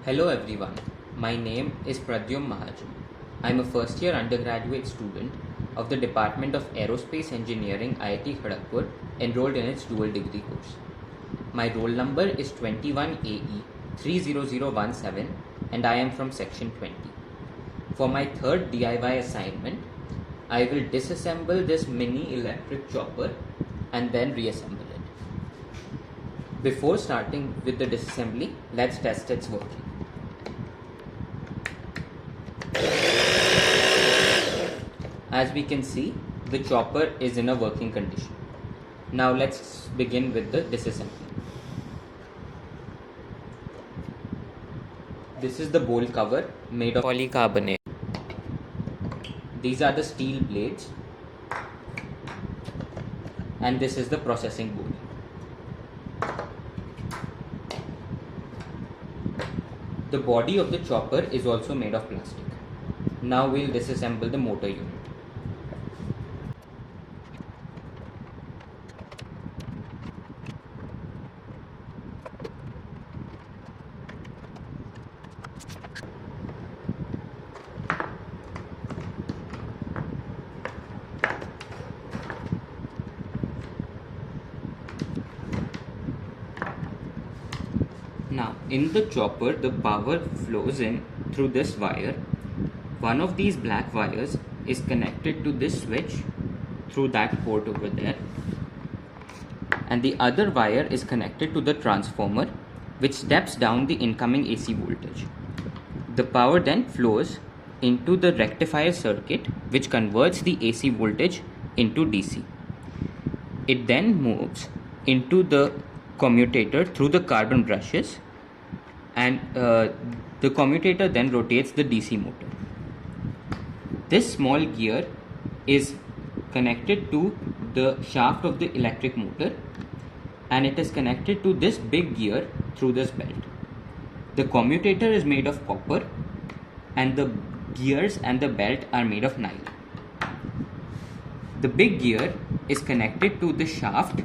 Hello everyone, my name is Pradyumn Mahajan. I am a first year undergraduate student of the Department of Aerospace Engineering IIT Kharagpur enrolled in its dual degree course. My roll number is 21AE30017 and I am from section 20. For my third DIY assignment, I will disassemble this mini electric chopper and then reassemble it. Before starting with the disassembly, let's test its working. As we can see, the chopper is in a working condition. Now let's begin with the disassembly. This is the bowl cover made of polycarbonate. These are the steel blades, and this is the processing board. The body of the chopper is also made of plastic. Now we'll disassemble the motor unit. Now, in the chopper, the power flows in through this wire. One of these black wires is connected to this switch through that port over there. And the other wire is connected to the transformer, which steps down the incoming AC voltage. The power then flows into the rectifier circuit, which converts the AC voltage into DC. It then moves into the commutator through the carbon brushes, and the commutator then rotates the DC motor. This small gear is connected to the shaft of the electric motor, and it is connected to this big gear through this belt. The commutator is made of copper, and the gears and the belt are made of nylon. The big gear is connected to the shaft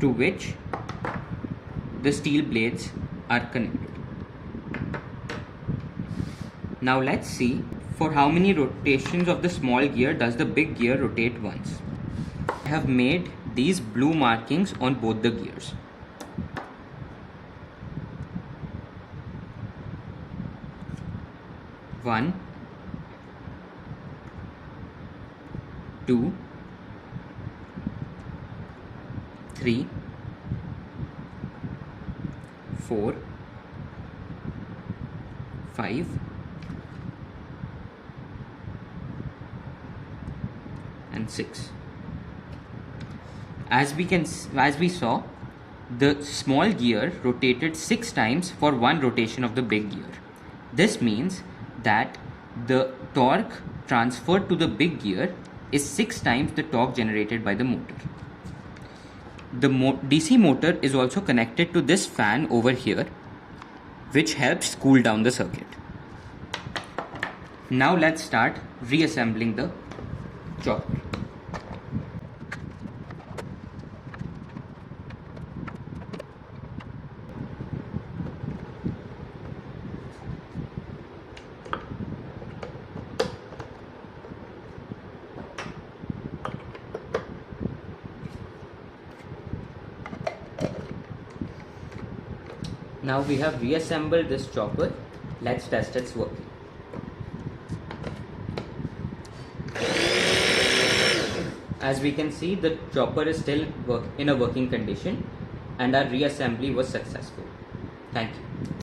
to which the steel blades are connected. Now let's see for how many rotations of the small gear does the big gear rotate once. I have made these blue markings on both the gears. One, two, three, 4, 5, and 6. As we saw, the small gear rotated 6 times for one rotation of the big gear. This means that the torque transferred to the big gear is 6 times the torque generated by the motor. The DC motor is also connected to this fan over here, which helps cool down the circuit. Now let's start reassembling the chopper. Now we have reassembled this chopper. Let's test its working. As we can see, the chopper is still in a working condition and our reassembly was successful. Thank you.